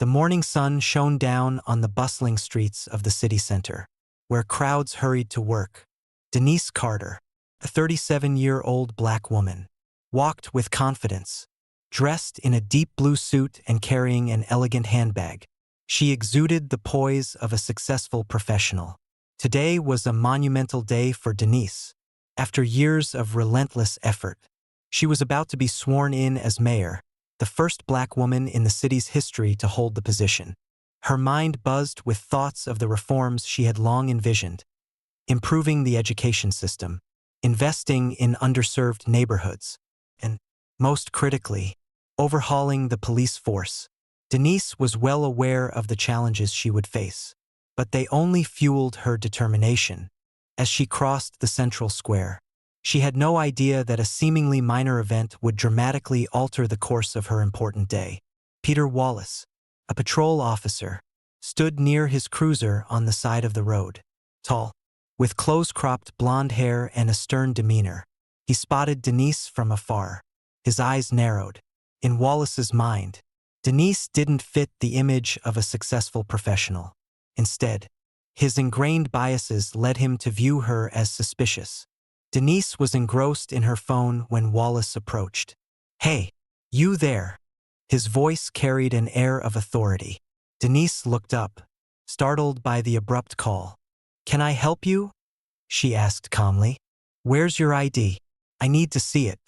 The morning sun shone down on the bustling streets of the city center, where crowds hurried to work. Denise Carter, a 37-year-old black woman, walked with confidence. Dressed in a deep blue suit and carrying an elegant handbag, she exuded the poise of a successful professional. Today was a monumental day for Denise. After years of relentless effort, she was about to be sworn in as mayor, the first black woman in the city's history to hold the position. Her mind buzzed with thoughts of the reforms she had long envisioned: improving the education system, investing in underserved neighborhoods, and, most critically, overhauling the police force. Denise was well aware of the challenges she would face, but they only fueled her determination. As she crossed the central square, she had no idea that a seemingly minor event would dramatically alter the course of her important day. Peter Wallace, a patrol officer, stood near his cruiser on the side of the road. Tall, with close-cropped blonde hair and a stern demeanor, he spotted Denise from afar. His eyes narrowed. In Wallace's mind, Denise didn't fit the image of a successful professional. Instead, his ingrained biases led him to view her as suspicious. Denise was engrossed in her phone when Wallace approached. "Hey, you there?" His voice carried an air of authority. Denise looked up, startled by the abrupt call. "Can I help you?" she asked calmly. "Where's your ID? I need to see it,"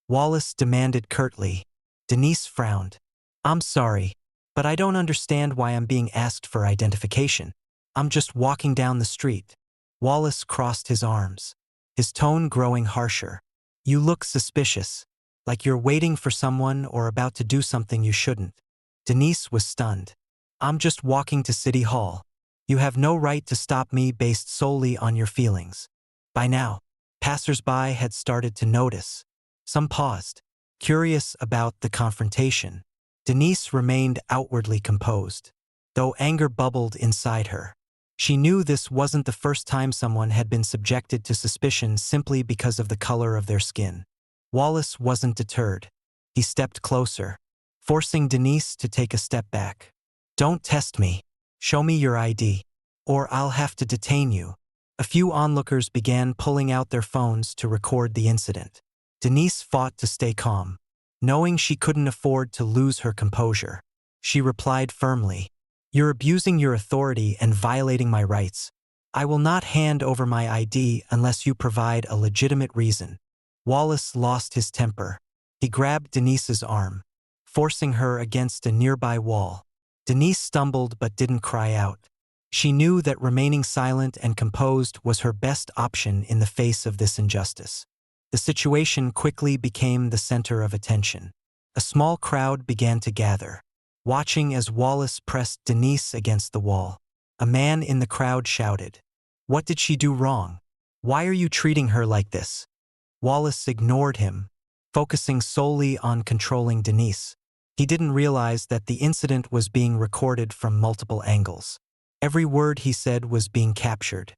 Wallace demanded curtly. Denise frowned. "I'm sorry, but I don't understand why I'm being asked for identification. I'm just walking down the street." Wallace crossed his arms, his tone growing harsher. "You look suspicious, like you're waiting for someone or about to do something you shouldn't." Denise was stunned. "I'm just walking to City Hall. You have no right to stop me based solely on your feelings." By now, passers-by had started to notice. Some paused, curious about the confrontation. Denise remained outwardly composed, though anger bubbled inside her. She knew this wasn't the first time someone had been subjected to suspicion simply because of the color of their skin. Wallace wasn't deterred. He stepped closer, forcing Denise to take a step back. "Don't test me. Show me your ID, or I'll have to detain you." A few onlookers began pulling out their phones to record the incident. Denise fought to stay calm, knowing she couldn't afford to lose her composure. She replied firmly, "You're abusing your authority and violating my rights. I will not hand over my ID unless you provide a legitimate reason." Wallace lost his temper. He grabbed Denise's arm, forcing her against a nearby wall. Denise stumbled but didn't cry out. She knew that remaining silent and composed was her best option in the face of this injustice. The situation quickly became the center of attention. A small crowd began to gather, watching as Wallace pressed Denise against the wall. A man in the crowd shouted, "What did she do wrong? Why are you treating her like this?" Wallace ignored him, focusing solely on controlling Denise. He didn't realize that the incident was being recorded from multiple angles. Every word he said was being captured.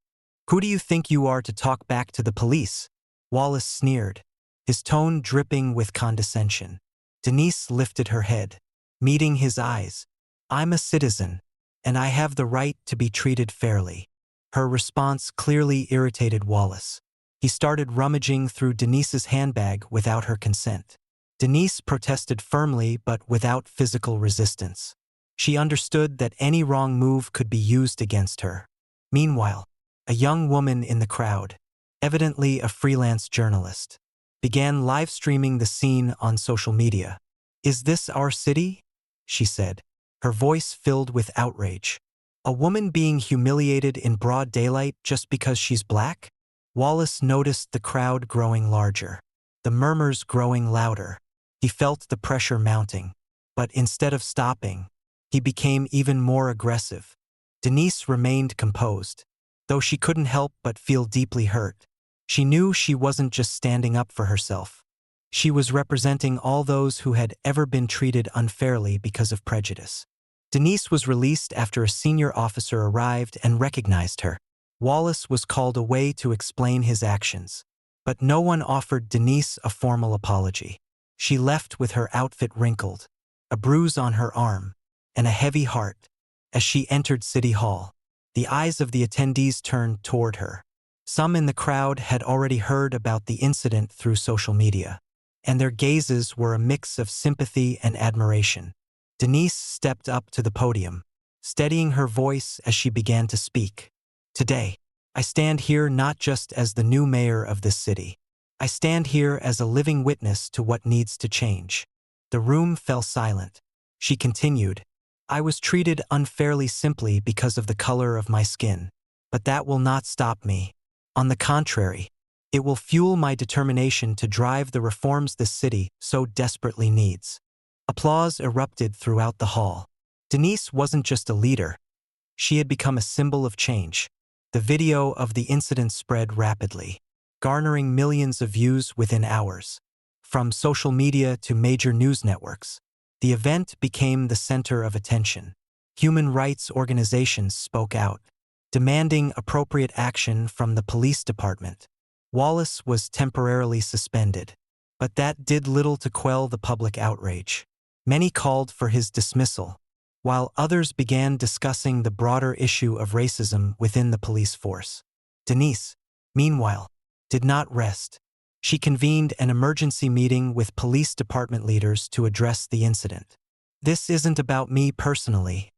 "Who do you think you are to talk back to the police?" Wallace sneered, his tone dripping with condescension. Denise lifted her head, meeting his eyes. "I'm a citizen, and I have the right to be treated fairly." Her response clearly irritated Wallace. He started rummaging through Denise's handbag without her consent. Denise protested firmly but without physical resistance. She understood that any wrong move could be used against her. Meanwhile, a young woman in the crowd, evidently a freelance journalist, began live-streaming the scene on social media. "Is this our city?" she said, her voice filled with outrage. "A woman being humiliated in broad daylight just because she's black?" Wallace noticed the crowd growing larger, the murmurs growing louder. He felt the pressure mounting, but instead of stopping, he became even more aggressive. Denise remained composed, though she couldn't help but feel deeply hurt. She knew she wasn't just standing up for herself. She was representing all those who had ever been treated unfairly because of prejudice. Denise was released after a senior officer arrived and recognized her. Wallace was called away to explain his actions, but no one offered Denise a formal apology. She left with her outfit wrinkled, a bruise on her arm, and a heavy heart. As she entered City Hall, the eyes of the attendees turned toward her. Some in the crowd had already heard about the incident through social media, and their gazes were a mix of sympathy and admiration. Denise stepped up to the podium, steadying her voice as she began to speak. Today, I stand here not just as the new mayor of this city. I stand here as a living witness to what needs to change. The room fell silent. She continued, I was treated unfairly simply because of the color of my skin. But that will not stop me. On the contrary, it will fuel my determination to drive the reforms this city so desperately needs. Applause erupted throughout the hall. Denise wasn't just a leader. She had become a symbol of change. The video of the incident spread rapidly, garnering millions of views within hours. From social media to major news networks, the event became the center of attention. Human rights organizations spoke out, demanding appropriate action from the police department. Wallace was temporarily suspended, but that did little to quell the public outrage. Many called for his dismissal, while others began discussing the broader issue of racism within the police force. Denise, meanwhile, did not rest. She convened an emergency meeting with police department leaders to address the incident. This isn't about me personally,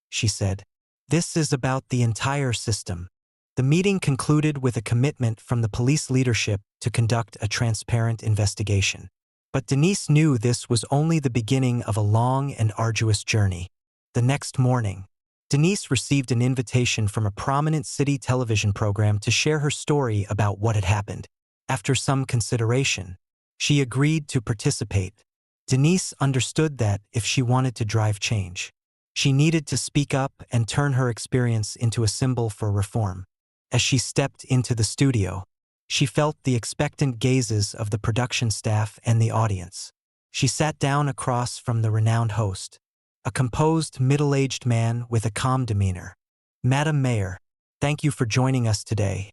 she said. This is about the entire system. The meeting concluded with a commitment from the police leadership to conduct a transparent investigation. But Denise knew this was only the beginning of a long and arduous journey. The next morning, Denise received an invitation from a prominent city television program to share her story about what had happened. After some consideration, she agreed to participate. Denise understood that if she wanted to drive change, she needed to speak up and turn her experience into a symbol for reform. As she stepped into the studio, she felt the expectant gazes of the production staff and the audience. She sat down across from the renowned host, a composed, middle-aged man with a calm demeanor. Madam Mayor, thank you for joining us today.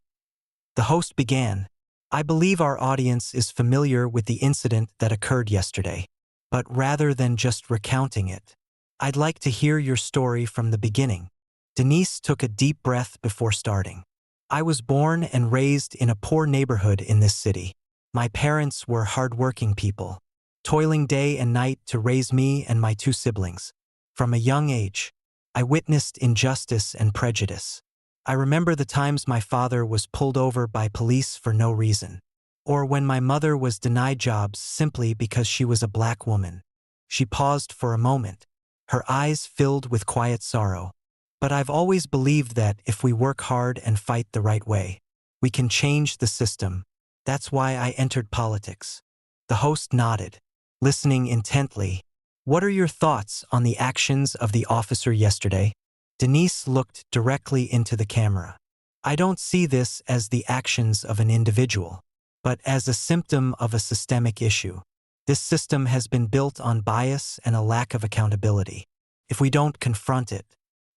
The host began. I believe our audience is familiar with the incident that occurred yesterday, but rather than just recounting it, I'd like to hear your story from the beginning. Denise took a deep breath before starting. I was born and raised in a poor neighborhood in this city. My parents were hardworking people, toiling day and night to raise me and my two siblings. From a young age, I witnessed injustice and prejudice. I remember the times my father was pulled over by police for no reason, or when my mother was denied jobs simply because she was a black woman. She paused for a moment, her eyes filled with quiet sorrow. But I've always believed that if we work hard and fight the right way, we can change the system. That's why I entered politics. The host nodded, listening intently. What are your thoughts on the actions of the officer yesterday? Denise looked directly into the camera. I don't see this as the actions of an individual, but as a symptom of a systemic issue. This system has been built on bias and a lack of accountability. If we don't confront it,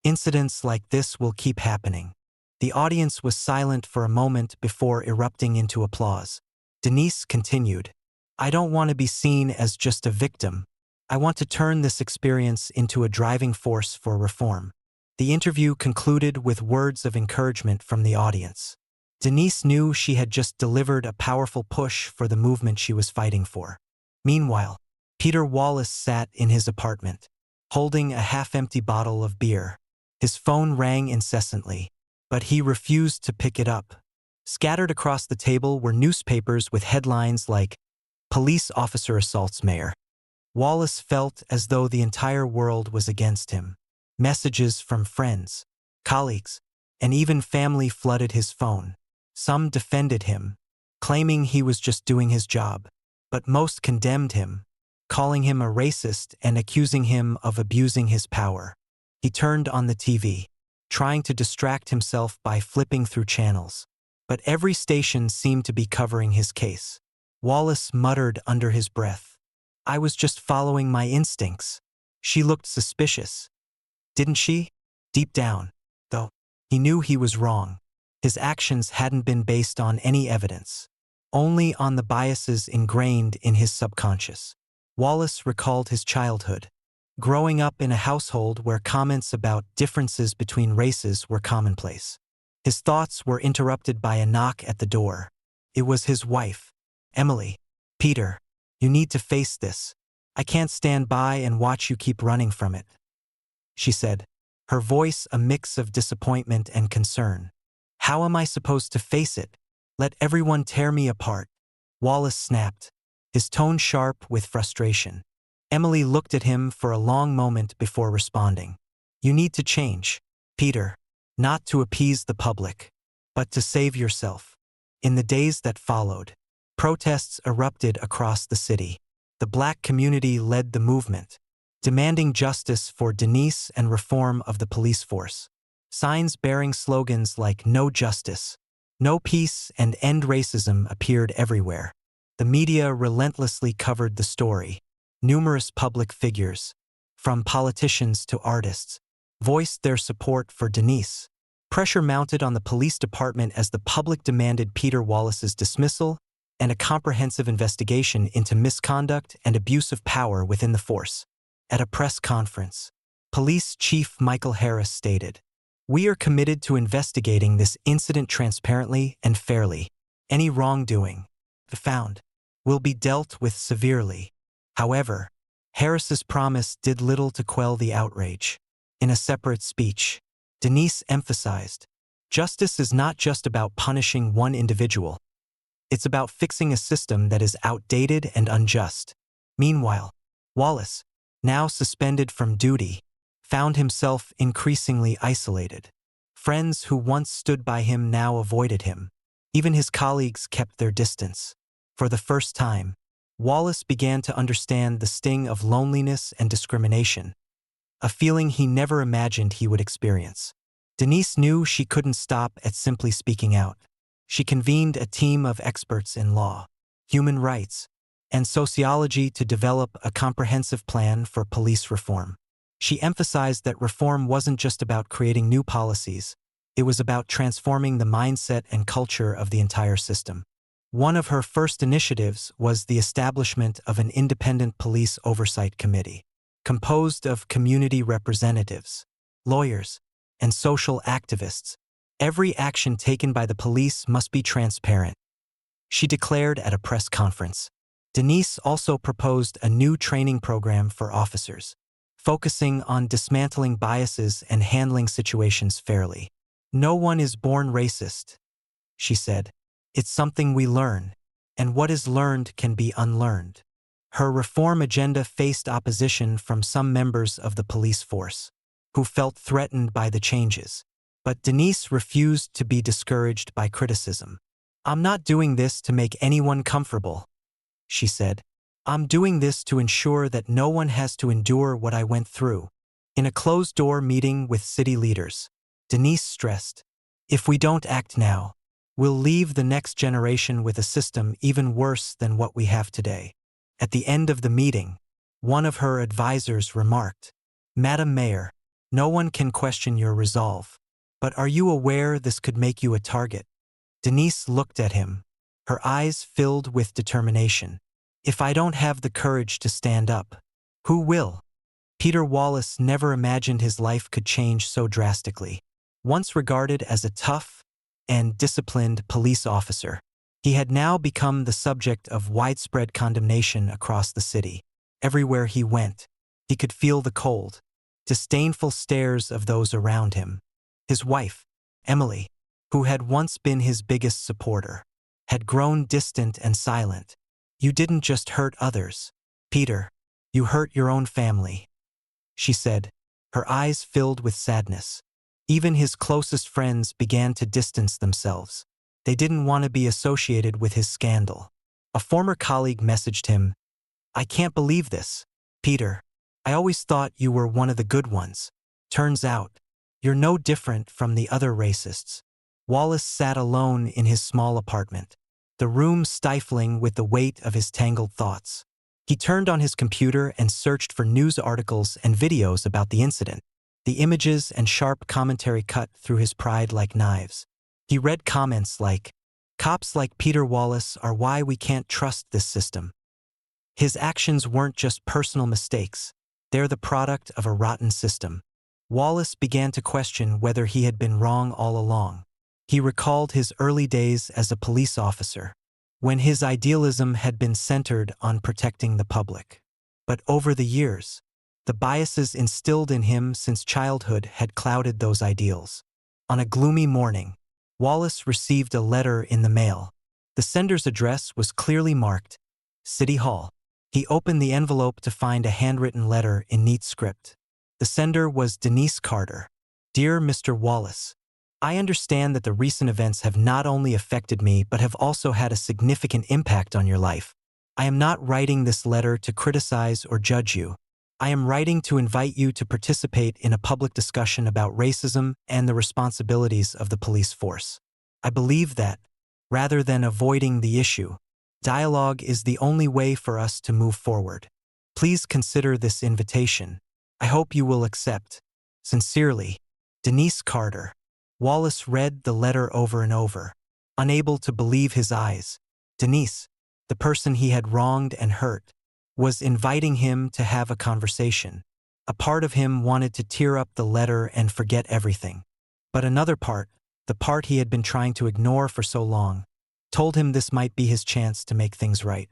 incidents like this will keep happening. The audience was silent for a moment before erupting into applause. Denise continued, I don't want to be seen as just a victim. I want to turn this experience into a driving force for reform. The interview concluded with words of encouragement from the audience. Denise knew she had just delivered a powerful push for the movement she was fighting for. Meanwhile, Peter Wallace sat in his apartment, holding a half-empty bottle of beer. His phone rang incessantly, but he refused to pick it up. Scattered across the table were newspapers with headlines like, Police Officer Assaults Mayor. Wallace felt as though the entire world was against him. Messages from friends, colleagues, and even family flooded his phone. Some defended him, claiming he was just doing his job, but most condemned him, calling him a racist and accusing him of abusing his power. He turned on the TV, trying to distract himself by flipping through channels, but every station seemed to be covering his case. Wallace muttered under his breath, I was just following my instincts. She looked suspicious. Didn't she? Deep down, though, he knew he was wrong. His actions hadn't been based on any evidence, only on the biases ingrained in his subconscious. Wallace recalled his childhood. growing up in a household where comments about differences between races were commonplace. His thoughts were interrupted by a knock at the door. It was his wife, Emily. "Peter, you need to face this. I can't stand by and watch you keep running from it," she said, her voice a mix of disappointment and concern. "How am I supposed to face it? Let everyone tear me apart?" Wallace snapped, his tone sharp with frustration. Emily looked at him for a long moment before responding. "You need to change, Peter, not to appease the public, but to save yourself." In the days that followed, protests erupted across the city. The Black community led the movement, demanding justice for Denise and reform of the police force. Signs bearing slogans like "No Justice, No Peace, and End Racism" appeared everywhere. The media relentlessly covered the story. Numerous public figures, from politicians to artists, voiced their support for Denise. Pressure mounted on the police department as the public demanded Peter Wallace's dismissal and a comprehensive investigation into misconduct and abuse of power within the force. At a press conference, Police Chief Michael Harris stated, "We are committed to investigating this incident transparently and fairly. Any wrongdoing found will be dealt with severely." However, Harris's promise did little to quell the outrage. In a separate speech, Denise emphasized, "Justice is not just about punishing one individual. It's about fixing a system that is outdated and unjust." Meanwhile, Wallace, now suspended from duty, found himself increasingly isolated. Friends who once stood by him now avoided him. Even his colleagues kept their distance. For the first time, Wallace began to understand the sting of loneliness and discrimination, a feeling he never imagined he would experience. Denise knew she couldn't stop at simply speaking out. She convened a team of experts in law, human rights, and sociology to develop a comprehensive plan for police reform. She emphasized that reform wasn't just about creating new policies, it was about transforming the mindset and culture of the entire system. One of her first initiatives was the establishment of an independent police oversight committee, composed of community representatives, lawyers, and social activists. Every action taken by the police must be transparent, she declared at a press conference. Denise also proposed a new training program for officers, focusing on dismantling biases and handling situations fairly. "No one is born racist," she said. "It's something we learn, and what is learned can be unlearned." Her reform agenda faced opposition from some members of the police force, who felt threatened by the changes. But Denise refused to be discouraged by criticism. "I'm not doing this to make anyone comfortable," she said. "I'm doing this to ensure that no one has to endure what I went through." In a closed-door meeting with city leaders, Denise stressed, "If we don't act now, we'll leave the next generation with a system even worse than what we have today." At the end of the meeting, one of her advisors remarked, "Madam Mayor, no one can question your resolve. But are you aware this could make you a target?" Denise looked at him, her eyes filled with determination. "If I don't have the courage to stand up, who will?" Peter Wallace never imagined his life could change so drastically. Once regarded as a tough and disciplined police officer, he had now become the subject of widespread condemnation across the city. Everywhere he went, he could feel the cold, disdainful stares of those around him. His wife, Emily, who had once been his biggest supporter, had grown distant and silent. "You didn't just hurt others, Peter, you hurt your own family," she said, her eyes filled with sadness. Even his closest friends began to distance themselves. They didn't want to be associated with his scandal. A former colleague messaged him, "I can't believe this, Peter. I always thought you were one of the good ones. Turns out, you're no different from the other racists." Wallace sat alone in his small apartment, the room stifling with the weight of his tangled thoughts. He turned on his computer and searched for news articles and videos about the incident. The images and sharp commentary cut through his pride like knives. He read comments like, "Cops like Peter Wallace are why we can't trust this system." His actions weren't just personal mistakes. They're the product of a rotten system. Wallace began to question whether he had been wrong all along. He recalled his early days as a police officer, when his idealism had been centered on protecting the public. But over the years, the biases instilled in him since childhood had clouded those ideals. On a gloomy morning, Wallace received a letter in the mail. The sender's address was clearly marked, City Hall. He opened the envelope to find a handwritten letter in neat script. The sender was Denise Carter. Dear Mr. Wallace, I understand that the recent events have not only affected me but have also had a significant impact on your life. I am not writing this letter to criticize or judge you. I am writing to invite you to participate in a public discussion about racism and the responsibilities of the police force. I believe that, rather than avoiding the issue, dialogue is the only way for us to move forward. Please consider this invitation. I hope you will accept. Sincerely, Denise Carter. Wallace read the letter over and over, unable to believe his eyes. Denise, the person he had wronged and hurt, was inviting him to have a conversation. A part of him wanted to tear up the letter and forget everything. But another part, the part he had been trying to ignore for so long, told him this might be his chance to make things right.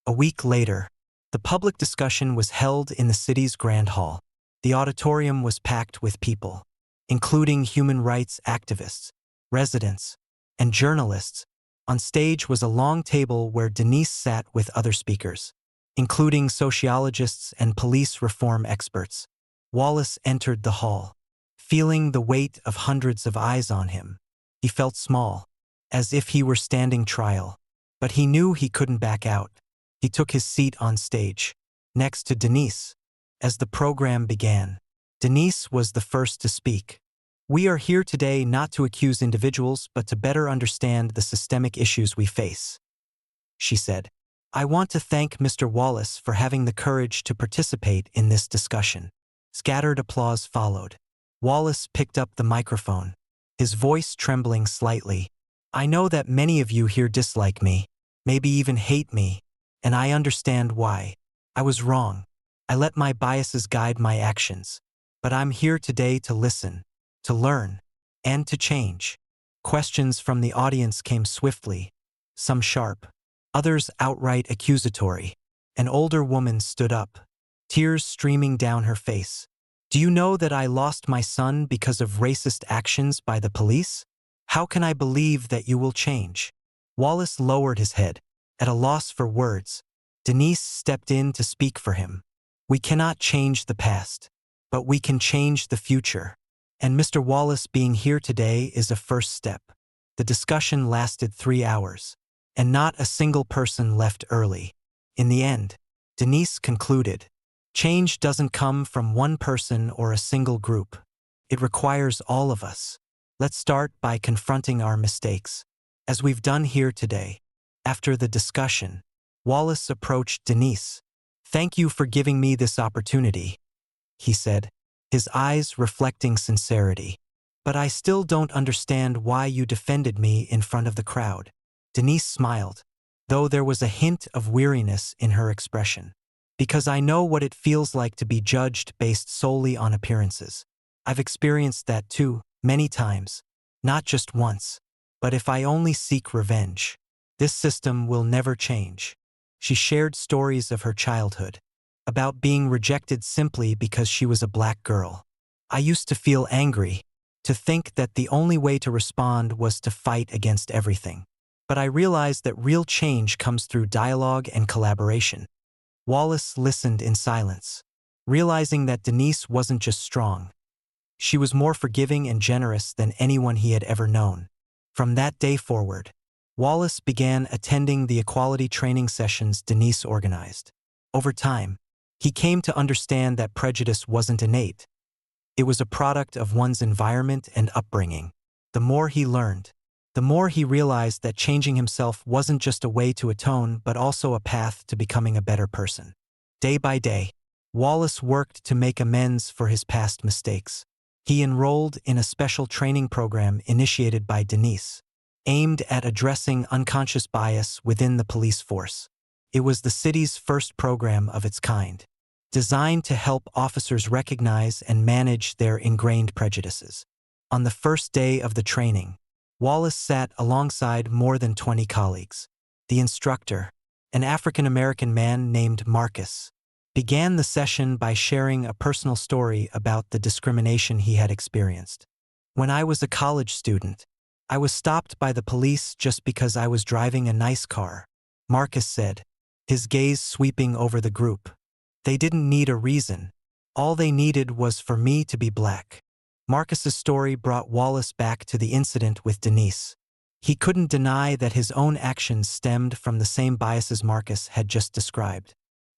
A week later, the public discussion was held in the city's Grand Hall. The auditorium was packed with people, including human rights activists, residents, and journalists. On stage was a long table where Denise sat with other speakers, including sociologists and police reform experts. Wallace entered the hall, feeling the weight of hundreds of eyes on him. He felt small, as if he were standing trial, but he knew he couldn't back out. He took his seat on stage, next to Denise. As the program began, Denise was the first to speak. We are here today not to accuse individuals but to better understand the systemic issues we face, she said. I want to thank Mr. Wallace for having the courage to participate in this discussion. Scattered applause followed. Wallace picked up the microphone, his voice trembling slightly. I know that many of you here dislike me, maybe even hate me, and I understand why. I was wrong. I let my biases guide my actions. But I'm here today to listen, to learn, and to change. Questions from the audience came swiftly, some sharp, others outright accusatory. An older woman stood up, tears streaming down her face. Do you know that I lost my son because of racist actions by the police? How can I believe that you will change? Wallace lowered his head, at a loss for words. Denise stepped in to speak for him. We cannot change the past, but we can change the future. And Mr. Wallace being here today is a first step. The discussion lasted 3 hours, and not a single person left early. In the end, Denise concluded, change doesn't come from one person or a single group. It requires all of us. Let's start by confronting our mistakes, as we've done here today. After the discussion, Wallace approached Denise. Thank you for giving me this opportunity, he said, his eyes reflecting sincerity. But I still don't understand why you defended me in front of the crowd. Denise smiled, though there was a hint of weariness in her expression. Because I know what it feels like to be judged based solely on appearances. I've experienced that too, many times, not just once. But if I only seek revenge, this system will never change. She shared stories of her childhood, about being rejected simply because she was a black girl. I used to feel angry, to think that the only way to respond was to fight against everything. But I realized that real change comes through dialogue and collaboration. Wallace listened in silence, realizing that Denise wasn't just strong. She was more forgiving and generous than anyone he had ever known. From that day forward, Wallace began attending the equality training sessions Denise organized. Over time, he came to understand that prejudice wasn't innate. It was a product of one's environment and upbringing. The more he learned, the more he realized that changing himself wasn't just a way to atone but also a path to becoming a better person. Day by day, Wallace worked to make amends for his past mistakes. He enrolled in a special training program initiated by Denise, aimed at addressing unconscious bias within the police force. It was the city's first program of its kind. designed to help officers recognize and manage their ingrained prejudices. On the first day of the training, Wallace sat alongside more than 20 colleagues. The instructor, an African-American man named Marcus, began the session by sharing a personal story about the discrimination he had experienced. "When I was a college student, I was stopped by the police just because I was driving a nice car," Marcus said, his gaze sweeping over the group. "They didn't need a reason. All they needed was for me to be black." Marcus's story brought Wallace back to the incident with Denise. He couldn't deny that his own actions stemmed from the same biases Marcus had just described.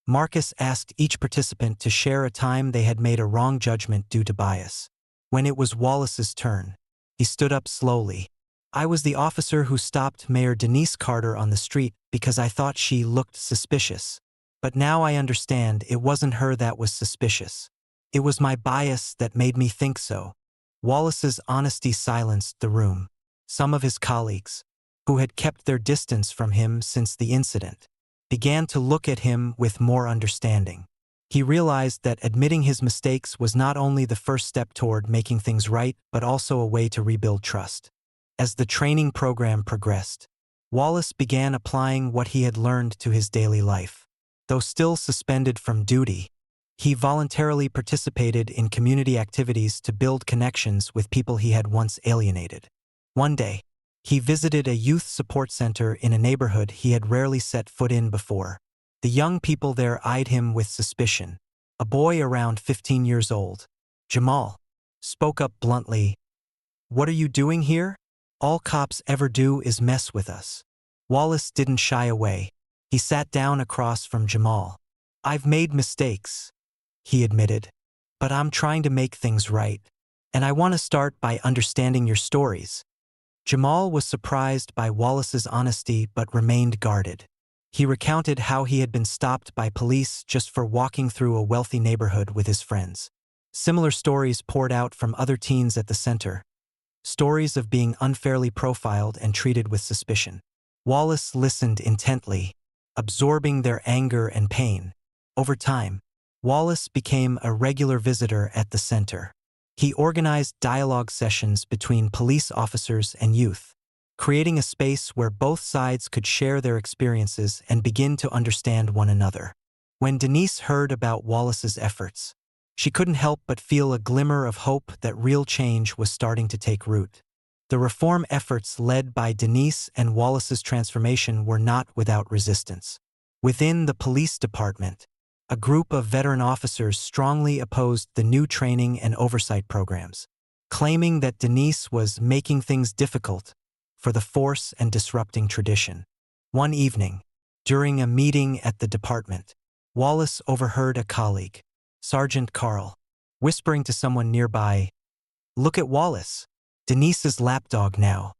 Marcus asked each participant to share a time they had made a wrong judgment due to bias. When it was Wallace's turn, he stood up slowly. "I was the officer who stopped Mayor Denise Carter on the street because I thought she looked suspicious. But now I understand it wasn't her that was suspicious. It was my bias that made me think so." Wallace's honesty silenced the room. Some of his colleagues, who had kept their distance from him since the incident, began to look at him with more understanding. He realized that admitting his mistakes was not only the first step toward making things right, but also a way to rebuild trust. As the training program progressed, Wallace began applying what he had learned to his daily life. Though still suspended from duty, he voluntarily participated in community activities to build connections with people he had once alienated. One day, he visited a youth support center in a neighborhood he had rarely set foot in before. The young people there eyed him with suspicion. A boy around 15 years old, Jamal, spoke up bluntly, "What are you doing here? All cops ever do is mess with us." Wallace didn't shy away. He sat down across from Jamal. "I've made mistakes," he admitted, "but I'm trying to make things right. And I want to start by understanding your stories." Jamal was surprised by Wallace's honesty but remained guarded. He recounted how he had been stopped by police just for walking through a wealthy neighborhood with his friends. Similar stories poured out from other teens at the center. Stories of being unfairly profiled and treated with suspicion. Wallace listened intently, absorbing their anger and pain. Over time, Wallace became a regular visitor at the center. He organized dialogue sessions between police officers and youth, creating a space where both sides could share their experiences and begin to understand one another. When Denise heard about Wallace's efforts, she couldn't help but feel a glimmer of hope that real change was starting to take root. The reform efforts led by Denise and Wallace's transformation were not without resistance. Within the police department, a group of veteran officers strongly opposed the new training and oversight programs, claiming that Denise was making things difficult for the force and disrupting tradition. One evening, during a meeting at the department, Wallace overheard a colleague, Sergeant Carl, whispering to someone nearby, "Look at Wallace, Denise's lapdog now.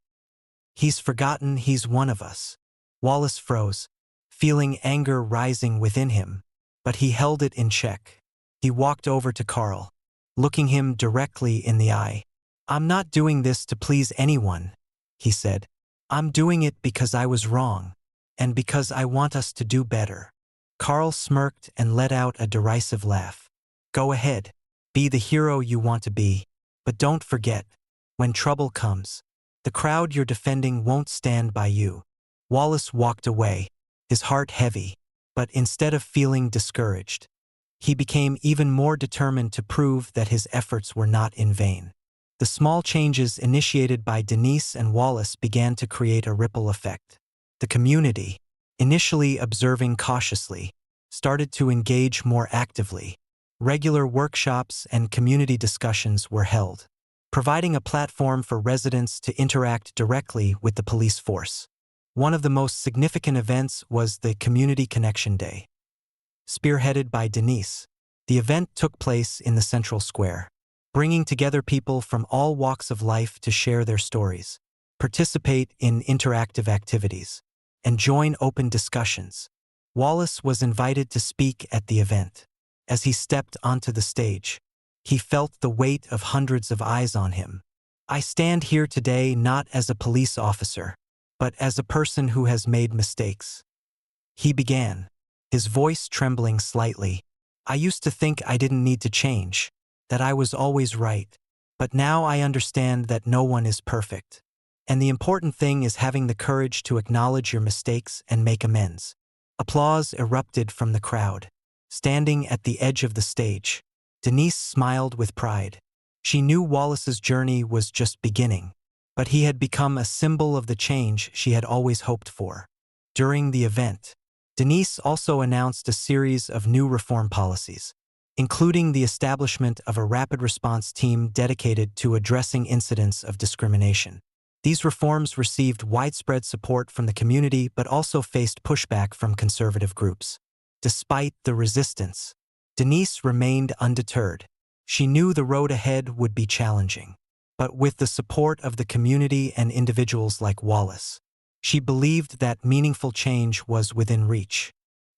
He's forgotten he's one of us." Wallace froze, feeling anger rising within him, but he held it in check. He walked over to Carl, looking him directly in the eye. "I'm not doing this to please anyone," he said. "I'm doing it because I was wrong, and because I want us to do better." Carl smirked and let out a derisive laugh. "Go ahead, be the hero you want to be, but don't forget, when trouble comes, the crowd you're defending won't stand by you." Wallace walked away, his heart heavy, but instead of feeling discouraged, he became even more determined to prove that his efforts were not in vain. The small changes initiated by Denise and Wallace began to create a ripple effect. The community, initially observing cautiously, started to engage more actively. Regular workshops and community discussions were held, providing a platform for residents to interact directly with the police force. One of the most significant events was the Community Connection Day. Spearheaded by Denise, the event took place in the central square, bringing together people from all walks of life to share their stories, participate in interactive activities, and join open discussions. Wallace was invited to speak at the event. As he stepped onto the stage, he felt the weight of hundreds of eyes on him. "I stand here today not as a police officer, but as a person who has made mistakes," he began, his voice trembling slightly. I used to think I didn't need to change, that I was always right. But now I understand that no one is perfect. And the important thing is having the courage to acknowledge your mistakes and make amends. Applause erupted from the crowd. Standing at the edge of the stage, Denise smiled with pride. She knew Wallace's journey was just beginning, but he had become a symbol of the change she had always hoped for. During the event, Denise also announced a series of new reform policies, including the establishment of a rapid response team dedicated to addressing incidents of discrimination. These reforms received widespread support from the community but also faced pushback from conservative groups. Despite the resistance, Denise remained undeterred. She knew the road ahead would be challenging, but with the support of the community and individuals like Wallace, she believed that meaningful change was within reach.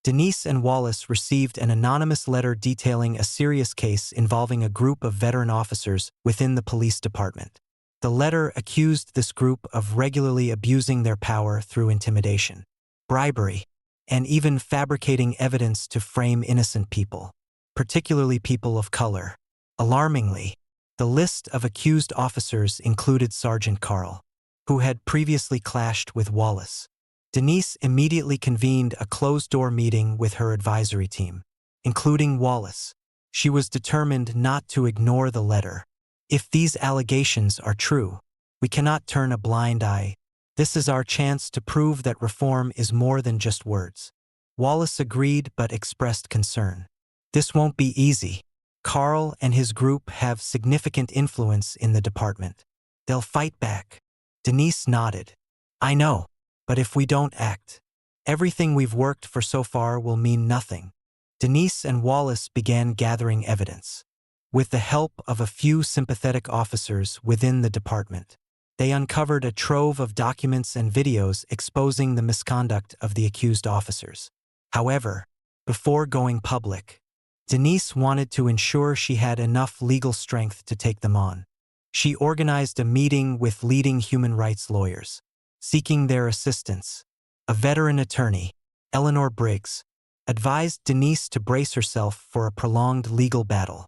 Denise and Wallace received an anonymous letter detailing a serious case involving a group of veteran officers within the police department. The letter accused this group of regularly abusing their power through intimidation, bribery, and even fabricating evidence to frame innocent people, particularly people of color. Alarmingly, the list of accused officers included Sergeant Carl, who had previously clashed with Wallace. Denise immediately convened a closed-door meeting with her advisory team, including Wallace. She was determined not to ignore the letter. If these allegations are true, we cannot turn a blind eye. This is our chance to prove that reform is more than just words. Wallace agreed but expressed concern. This won't be easy. Carl and his group have significant influence in the department. They'll fight back. Denise nodded. I know, but if we don't act, everything we've worked for so far will mean nothing. Denise and Wallace began gathering evidence. With the help of a few sympathetic officers within the department, they uncovered a trove of documents and videos exposing the misconduct of the accused officers. However, before going public, Denise wanted to ensure she had enough legal strength to take them on. She organized a meeting with leading human rights lawyers, seeking their assistance. A veteran attorney, Eleanor Briggs, advised Denise to brace herself for a prolonged legal battle.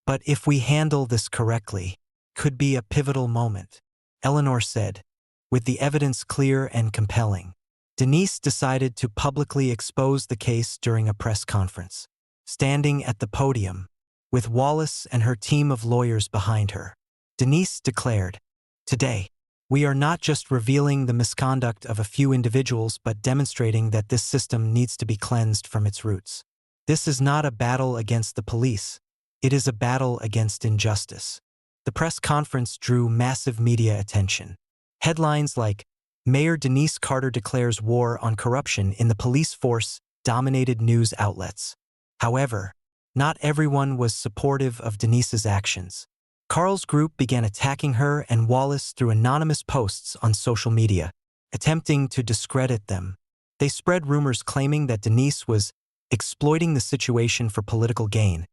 But if we handle this correctly, could be a pivotal moment, Eleanor said, with the evidence clear and compelling. Denise decided to publicly expose the case during a press conference. Standing at the podium, with Wallace and her team of lawyers behind her, Denise declared, "Today, we are not just revealing the misconduct of a few individuals but demonstrating that this system needs to be cleansed from its roots. This is not a battle against the police. It is a battle against injustice." The press conference drew massive media attention. Headlines like, "Mayor Denise Carter declares war on corruption in the police force" dominated news outlets. However, not everyone was supportive of Denise's actions. Carl's group began attacking her and Wallace through anonymous posts on social media, attempting to discredit them. They spread rumors claiming that Denise was exploiting the situation for political gain,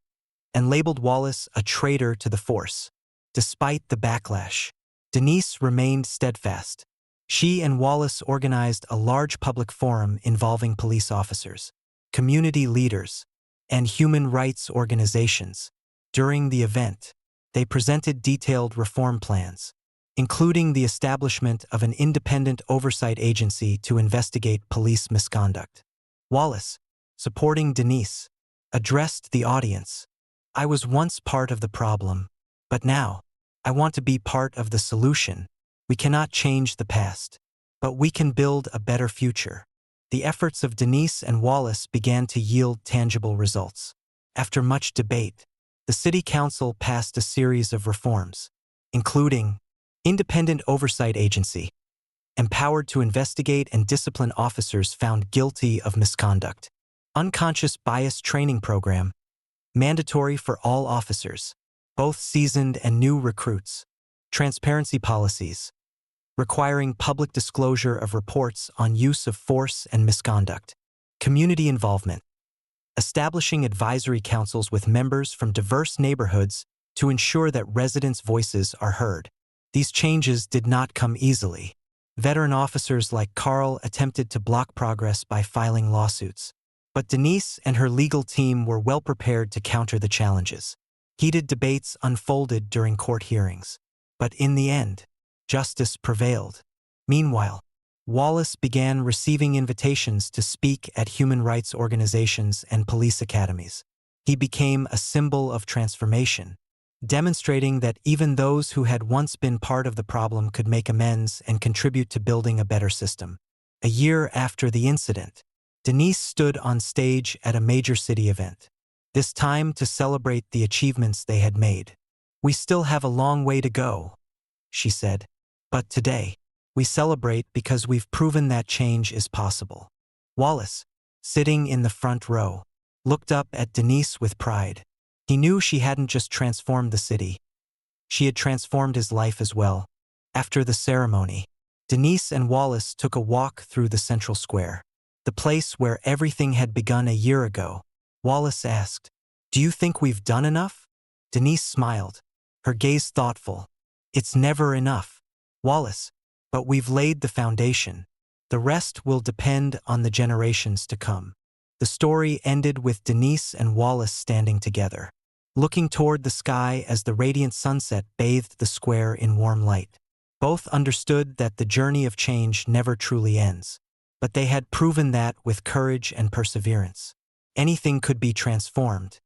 and labeled Wallace a traitor to the force. Despite the backlash, Denise remained steadfast. She and Wallace organized a large public forum involving police officers, community leaders, and human rights organizations. During the event, they presented detailed reform plans, including the establishment of an independent oversight agency to investigate police misconduct. Wallace, supporting Denise, addressed the audience. "I was once part of the problem, but now, I want to be part of the solution. We cannot change the past, but we can build a better future." The efforts of Denise and Wallace began to yield tangible results. After much debate, the City Council passed a series of reforms, including independent oversight agency, empowered to investigate and discipline officers found guilty of misconduct, unconscious bias training program, mandatory for all officers, both seasoned and new recruits, transparency policies, requiring public disclosure of reports on use of force and misconduct, community involvement, establishing advisory councils with members from diverse neighborhoods to ensure that residents' voices are heard. These changes did not come easily. Veteran officers like Carl attempted to block progress by filing lawsuits, But Denise and her legal team were well prepared to counter the challenges. Heated debates unfolded during court hearings. But in the end, justice prevailed. Meanwhile, Wallace began receiving invitations to speak at human rights organizations and police academies. He became a symbol of transformation, demonstrating that even those who had once been part of the problem could make amends and contribute to building a better system. A year after the incident, Denise stood on stage at a major city event, this time to celebrate the achievements they had made. "We still have a long way to go," she said, "but today, we celebrate because we've proven that change is possible." Wallace, sitting in the front row, looked up at Denise with pride. He knew she hadn't just transformed the city. She had transformed his life as well. After the ceremony, Denise and Wallace took a walk through the central square, the place where everything had begun a year ago. Wallace asked, "Do you think we've done enough?" Denise smiled, her gaze thoughtful. "It's never enough, Wallace, but we've laid the foundation. The rest will depend on the generations to come." The story ended with Denise and Wallace standing together, looking toward the sky as the radiant sunset bathed the square in warm light. Both understood that the journey of change never truly ends, but they had proven that with courage and perseverance, anything could be transformed.